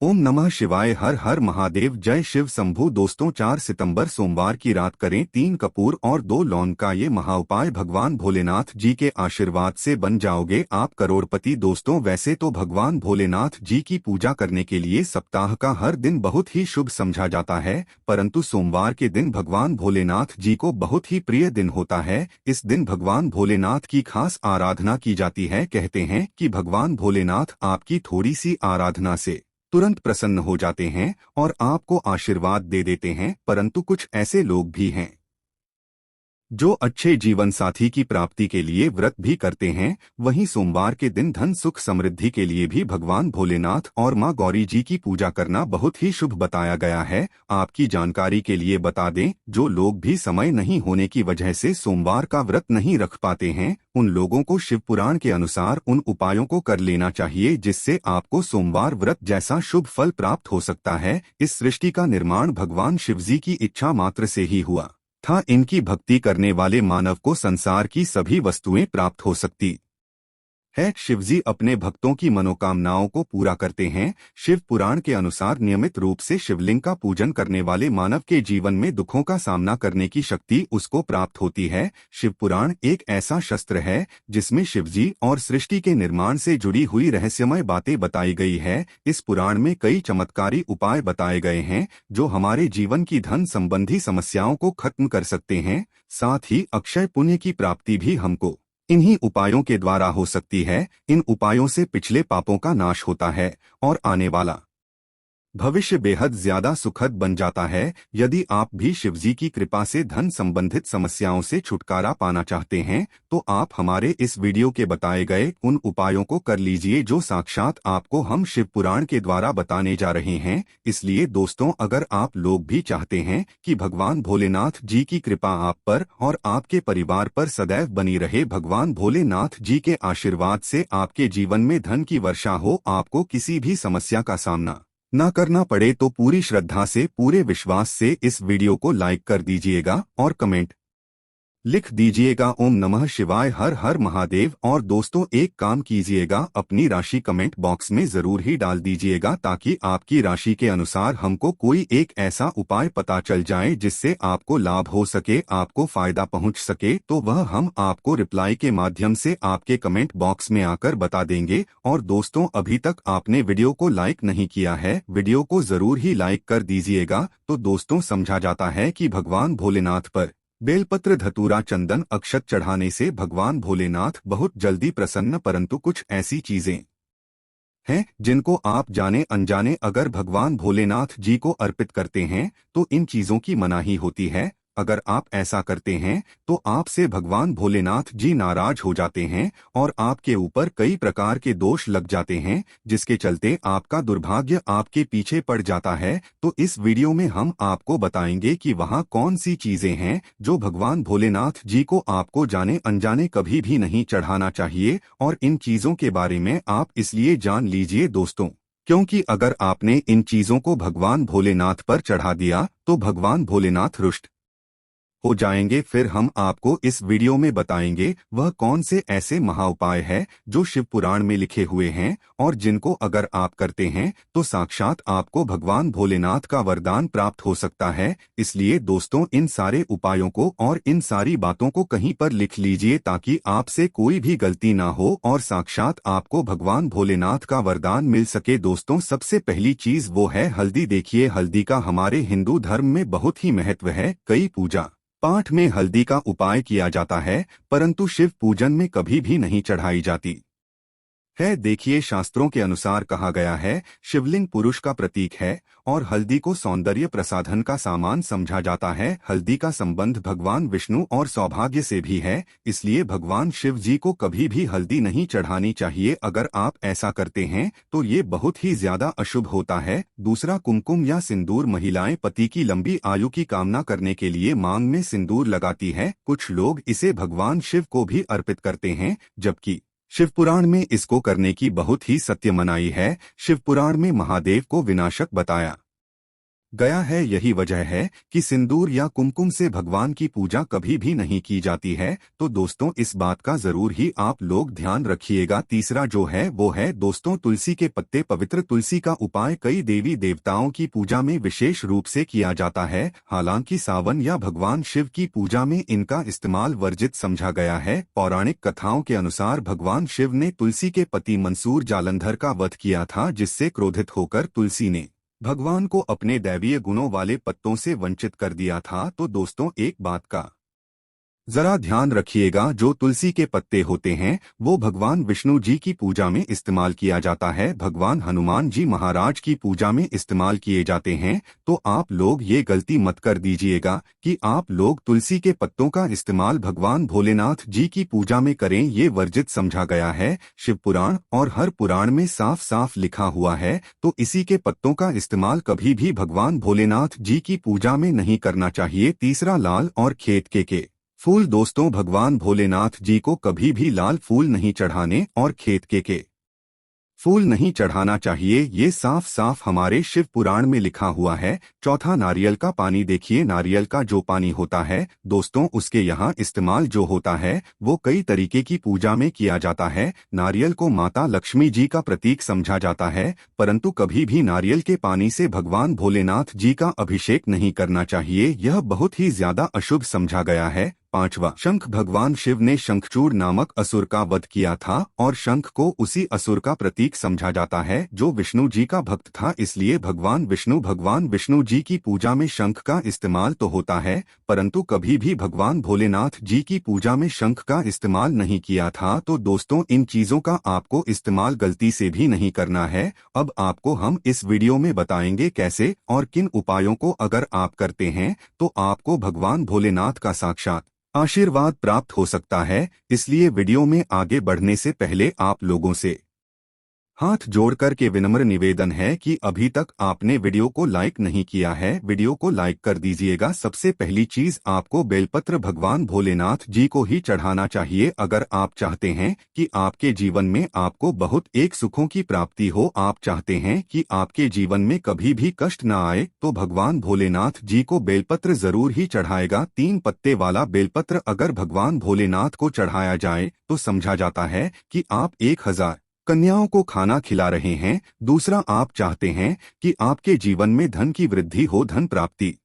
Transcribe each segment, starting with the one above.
ओम नमः शिवाय। हर हर महादेव। जय शिव शंभू। दोस्तों 4 सितंबर सोमवार की रात करें 3 कपूर और 2 लौंग का ये महाउपाय। भगवान भोलेनाथ जी के आशीर्वाद से बन जाओगे आप करोड़पति। दोस्तों वैसे तो भगवान भोलेनाथ जी की पूजा करने के लिए सप्ताह का हर दिन बहुत ही शुभ समझा जाता है, परंतु सोमवार के दिन भगवान भोलेनाथ जी को बहुत ही प्रिय दिन होता है। इस दिन भगवान भोलेनाथ की खास आराधना की जाती है। कहते हैं कि भगवान भोलेनाथ आपकी थोड़ी सी आराधना से तुरंत प्रसन्न हो जाते हैं और आपको आशीर्वाद दे देते हैं। परंतु कुछ ऐसे लोग भी हैं जो अच्छे जीवन साथी की प्राप्ति के लिए व्रत भी करते हैं। वहीं सोमवार के दिन धन सुख समृद्धि के लिए भी भगवान भोलेनाथ और मां गौरी जी की पूजा करना बहुत ही शुभ बताया गया है। आपकी जानकारी के लिए बता दें, जो लोग भी समय नहीं होने की वजह से सोमवार का व्रत नहीं रख पाते हैं, उन लोगों को शिव पुराण के अनुसार उन उपायों को कर लेना चाहिए, जिससे आपको सोमवार व्रत जैसा शुभ फल प्राप्त हो सकता है। इस सृष्टि का निर्माण भगवान शिवजी की इच्छा मात्र से ही हुआ था। इनकी भक्ति करने वाले मानव को संसार की सभी वस्तुएं प्राप्त हो सकती है। शिवजी अपने भक्तों की मनोकामनाओं को पूरा करते हैं। शिव पुराण के अनुसार नियमित रूप से शिवलिंग का पूजन करने वाले मानव के जीवन में दुखों का सामना करने की शक्ति उसको प्राप्त होती है। शिव पुराण एक ऐसा शस्त्र है जिसमें शिवजी और सृष्टि के निर्माण से जुड़ी हुई रहस्यमय बातें बताई गई है। इस पुराण में कई चमत्कारी उपाय बताए गए हैं जो हमारे जीवन की धन संबंधी समस्याओं को खत्म कर सकते हैं। साथ ही अक्षय पुण्य की प्राप्ति भी हमको इन्हीं उपायों के द्वारा हो सकती है। इन उपायों से पिछले पापों का नाश होता है और आने वाला भविष्य बेहद ज्यादा सुखद बन जाता है। यदि आप भी शिवजी की कृपा से धन संबंधित समस्याओं से छुटकारा पाना चाहते हैं तो आप हमारे इस वीडियो के बताए गए उन उपायों को कर लीजिए जो साक्षात आपको हम शिव पुराण के द्वारा बताने जा रहे हैं। इसलिए दोस्तों, अगर आप लोग भी चाहते हैं कि भगवान भोलेनाथ जी की कृपा आप पर और आपके परिवार पर सदैव बनी रहे, भगवान भोलेनाथ जी के आशीर्वाद से आपके जीवन में धन की वर्षा हो, आपको किसी भी समस्या का सामना ना करना पड़े, तो पूरी श्रद्धा से पूरे विश्वास से इस वीडियो को लाइक कर दीजिएगा और कमेंट लिख दीजिएगा ओम नमः शिवाय। हर हर महादेव। और दोस्तों एक काम कीजिएगा, अपनी राशि कमेंट बॉक्स में जरूर ही डाल दीजिएगा ताकि आपकी राशि के अनुसार हमको कोई एक ऐसा उपाय पता चल जाए जिससे आपको लाभ हो सके, आपको फायदा पहुंच सके, तो वह हम आपको रिप्लाई के माध्यम से आपके कमेंट बॉक्स में आकर बता देंगे। और दोस्तों, अभी तक आपने वीडियो को लाइक नहीं किया है, वीडियो को जरूर ही लाइक कर दीजिएगा। तो दोस्तों, समझा जाता है कि भगवान भोलेनाथ पर बेलपत्र धतूरा चंदन अक्षत चढ़ाने से भगवान भोलेनाथ बहुत जल्दी प्रसन्न, परंतु कुछ ऐसी चीजें हैं जिनको आप जाने अनजाने अगर भगवान भोलेनाथ जी को अर्पित करते हैं तो इन चीजों की मनाही होती है। अगर आप ऐसा करते हैं तो आपसे भगवान भोलेनाथ जी नाराज हो जाते हैं और आपके ऊपर कई प्रकार के दोष लग जाते हैं, जिसके चलते आपका दुर्भाग्य आपके पीछे पड़ जाता है। तो इस वीडियो में हम आपको बताएंगे कि वहाँ कौन सी चीजें हैं जो भगवान भोलेनाथ जी को आपको जाने अनजाने कभी भी नहीं चढ़ाना चाहिए। और इन चीजों के बारे में आप इसलिए जान लीजिए दोस्तों, क्योंकि अगर आपने इन चीजों को भगवान भोलेनाथ पर चढ़ा दिया तो भगवान भोलेनाथ रुष्ट हो जाएंगे। फिर हम आपको इस वीडियो में बताएंगे वह कौन से ऐसे महाउपाय है जो शिव पुराण में लिखे हुए हैं और जिनको अगर आप करते हैं तो साक्षात आपको भगवान भोलेनाथ का वरदान प्राप्त हो सकता है। इसलिए दोस्तों, इन सारे उपायों को और इन सारी बातों को कहीं पर लिख लीजिए ताकि आपसे कोई भी गलती ना हो और साक्षात आपको भगवान भोलेनाथ का वरदान मिल सके। दोस्तों, सबसे पहली चीज वो है हल्दी। देखिए, हल्दी का हमारे हिंदू धर्म में बहुत ही महत्व है। कई पूजा पाठ में हल्दी का उपाय किया जाता है, परंतु शिव पूजन में कभी भी नहीं चढ़ाई जाती है। देखिए, शास्त्रों के अनुसार कहा गया है शिवलिंग पुरुष का प्रतीक है और हल्दी को सौंदर्य प्रसाधन का सामान समझा जाता है। हल्दी का संबंध भगवान विष्णु और सौभाग्य से भी है, इसलिए भगवान शिव जी को कभी भी हल्दी नहीं चढ़ानी चाहिए। अगर आप ऐसा करते हैं तो ये बहुत ही ज्यादा अशुभ होता है। दूसरा, कुमकुम या सिंदूर। महिलाएं पति की लंबी आयु की कामना करने के लिए मांग में सिंदूर लगाती है। कुछ लोग इसे भगवान शिव को भी अर्पित करते हैं, जबकि शिवपुराण में इसको करने की बहुत ही सत्य मनाही है। शिवपुराण में महादेव को विनाशक बताया गया है। यही वजह है कि सिंदूर या कुमकुम से भगवान की पूजा कभी भी नहीं की जाती है। तो दोस्तों इस बात का जरूर ही आप लोग ध्यान रखिएगा। तीसरा जो है वो है दोस्तों तुलसी के पत्ते। पवित्र तुलसी का उपाय कई देवी देवताओं की पूजा में विशेष रूप से किया जाता है। हालांकि सावन या भगवान शिव की पूजा में इनका इस्तेमाल वर्जित समझा गया है। पौराणिक कथाओं के अनुसार भगवान शिव ने तुलसी के पति मंसूर जालंधर का वध किया था, जिससे क्रोधित होकर तुलसी ने भगवान को अपने दैवीय गुणों वाले पत्तों से वंचित कर दिया था। तो दोस्तों एक बात का जरा ध्यान रखिएगा, जो तुलसी के पत्ते होते हैं वो भगवान विष्णु जी की पूजा में इस्तेमाल किया जाता है, भगवान हनुमान जी महाराज की पूजा में इस्तेमाल किए जाते हैं। तो आप लोग ये गलती मत कर दीजिएगा कि आप लोग तुलसी के पत्तों का इस्तेमाल भगवान भोलेनाथ जी की पूजा में करें। ये वर्जित समझा गया है। शिव पुराण और हर पुराण में साफ साफ लिखा हुआ है। तो इसी के पत्तों का इस्तेमाल कभी भी भगवान भोलेनाथ जी की पूजा में नहीं करना चाहिए। तीसरा लाल और खेत के फूल। दोस्तों भगवान भोलेनाथ जी को कभी भी लाल फूल नहीं चढ़ाने और खेत के फूल नहीं चढ़ाना चाहिए। ये साफ साफ हमारे शिव पुराण में लिखा हुआ है। चौथा नारियल का पानी। देखिए नारियल का जो पानी होता है दोस्तों उसके यहाँ इस्तेमाल जो होता है वो कई तरीके की पूजा में किया जाता है। नारियल को माता लक्ष्मी जी का प्रतीक समझा जाता है, परंतु कभी भी नारियल के पानी से भगवान भोलेनाथ जी का अभिषेक नहीं करना चाहिए। यह बहुत ही ज्यादा अशुभ समझा गया है। पांचवा शंख। भगवान शिव ने शंखचूड़ नामक असुर का वध किया था और शंख को उसी असुर का प्रतीक समझा जाता है जो विष्णु जी का भक्त था। इसलिए भगवान विष्णु जी की पूजा में शंख का इस्तेमाल तो होता है, परंतु कभी भी भगवान भोलेनाथ जी की पूजा में शंख का इस्तेमाल नहीं किया था। तो दोस्तों इन चीजों का आपको इस्तेमाल गलती से भी नहीं करना है। अब आपको हम इस वीडियो में बताएंगे कैसे और किन उपायों को अगर आप करते हैं तो आपको भगवान भोलेनाथ का साक्षात आशीर्वाद प्राप्त हो सकता है। इसलिए वीडियो में आगे बढ़ने से पहले आप लोगों से हाथ जोड़कर के विनम्र निवेदन है कि अभी तक आपने वीडियो को लाइक नहीं किया है, वीडियो को लाइक कर दीजिएगा। सबसे पहली चीज आपको बेलपत्र भगवान भोलेनाथ जी को ही चढ़ाना चाहिए। अगर आप चाहते हैं कि आपके जीवन में आपको बहुत एक सुखों की प्राप्ति हो, आप चाहते हैं कि आपके जीवन में कभी भी कष्ट न आए, तो भगवान भोलेनाथ जी को बेलपत्र जरूर ही चढ़ाएगा। 3 पत्ते वाला बेलपत्र अगर भगवान भोलेनाथ को चढ़ाया जाए तो समझा जाता है कि आप 1000 कन्याओं को खाना खिला रहे हैं। दूसरा आप चाहते हैं कि आपके जीवन में धन की वृद्धि हो, धन प्राप्ति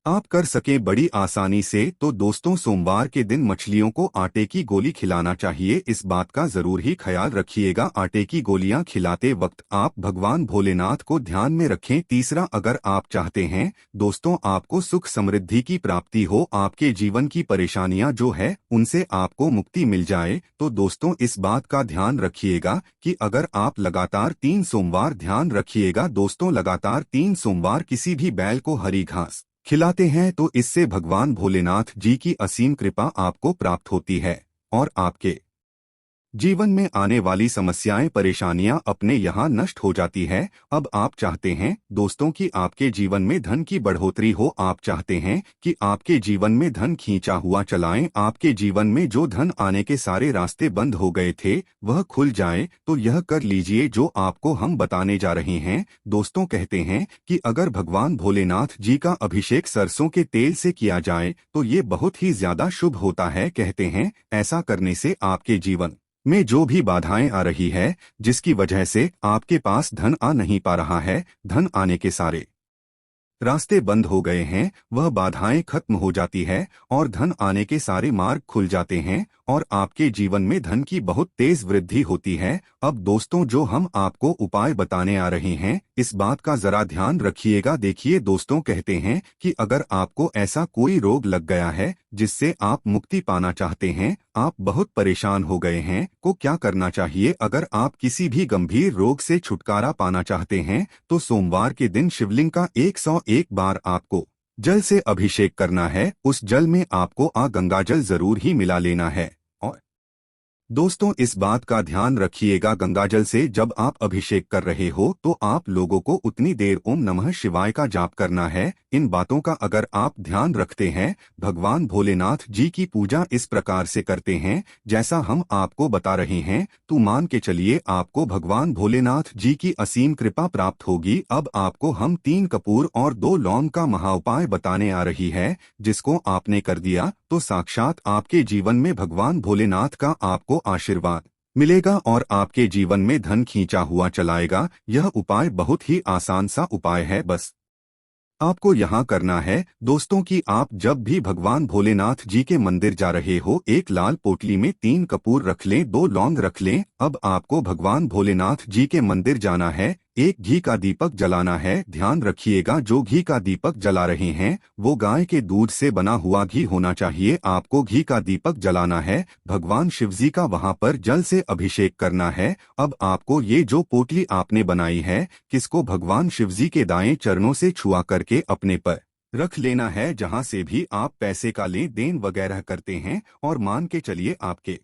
आप कर सके बड़ी आसानी से। तो दोस्तों सोमवार के दिन मछलियों को आटे की गोली खिलाना चाहिए। इस बात का जरूर ही ख्याल रखिएगा। आटे की गोलियां खिलाते वक्त आप भगवान भोलेनाथ को ध्यान में रखें। तीसरा अगर आप चाहते हैं दोस्तों आपको सुख समृद्धि की प्राप्ति हो, आपके जीवन की परेशानियां जो है उनसे आपको मुक्ति मिल जाए, तो दोस्तों इस बात का ध्यान रखिएगा कि अगर आप लगातार 3 सोमवार ध्यान रखिएगा दोस्तों लगातार 3 सोमवार किसी भी बैल को हरी घास खिलाते हैं तो इससे भगवान भोलेनाथ जी की असीम कृपा आपको प्राप्त होती है और आपके जीवन में आने वाली समस्याएं परेशानियां अपने यहाँ नष्ट हो जाती है। अब आप चाहते हैं दोस्तों कि आपके जीवन में धन की बढ़ोतरी हो, आप चाहते हैं कि आपके जीवन में धन खींचा हुआ चलाएं, आपके जीवन में जो धन आने के सारे रास्ते बंद हो गए थे वह खुल जाए, तो यह कर लीजिए जो आपको हम बताने जा रहे हैं। दोस्तों कहते हैं कि अगर भगवान भोलेनाथ जी का अभिषेक सरसों के तेल से किया जाए तो ये बहुत ही ज्यादा शुभ होता है। कहते हैं ऐसा करने से आपके जीवन में जो भी बाधाएं आ रही है, जिसकी वजह से आपके पास धन आ नहीं पा रहा है, धन आने के सारे रास्ते बंद हो गए हैं, वह बाधाएं खत्म हो जाती है और धन आने के सारे मार्ग खुल जाते हैं और आपके जीवन में धन की बहुत तेज वृद्धि होती है। अब दोस्तों जो हम आपको उपाय बताने आ रहे हैं इस बात का जरा ध्यान रखिएगा। देखिए दोस्तों कहते हैं कि अगर आपको ऐसा कोई रोग लग गया है जिससे आप मुक्ति पाना चाहते हैं, आप बहुत परेशान हो गए हैं, को क्या करना चाहिए। अगर आप किसी भी गंभीर रोग से छुटकारा पाना चाहते हैं तो सोमवार के दिन शिवलिंग का 101 बार आपको जल से अभिषेक करना है। उस जल में आपको गंगाजल जरूर ही मिला लेना है और दोस्तों, इस बात का ध्यान रखिएगा, गंगाजल से जब आप अभिषेक कर रहे हो तो आप लोगों को उतनी देर ओम नमः शिवाय का जाप करना है। इन बातों का अगर आप ध्यान रखते हैं, भगवान भोलेनाथ जी की पूजा इस प्रकार से करते हैं जैसा हम आपको बता रहे हैं, तो मान के चलिए आपको भगवान भोलेनाथ जी की असीम कृपा प्राप्त होगी। अब आपको हम 3 कपूर और 2 लौंग का महाउपाय बताने आ रही है, जिसको आपने कर दिया तो साक्षात आपके जीवन में भगवान भोलेनाथ का आपको आशीर्वाद मिलेगा और आपके जीवन में धन खींचा हुआ चलाएगा। यह उपाय बहुत ही आसान सा उपाय है। बस आपको यहाँ करना है दोस्तों कि आप जब भी भगवान भोलेनाथ जी के मंदिर जा रहे हो, एक लाल पोटली में 3 कपूर रख लें, 2 लौंग रख लें। अब आपको भगवान भोलेनाथ जी के मंदिर जाना है, एक घी का दीपक जलाना है। ध्यान रखिएगा, जो घी का दीपक जला रहे हैं वो गाय के दूध से बना हुआ घी होना चाहिए। आपको घी का दीपक जलाना है, भगवान शिवजी का वहां पर जल से अभिषेक करना है। अब आपको ये जो पोटली आपने बनाई है, किसको भगवान शिवजी के दाएं चरणों से छुआ करके अपने पर रख लेना है, जहां से भी आप पैसे का लेन देन वगैरह करते हैं। और मान के चलिए आपके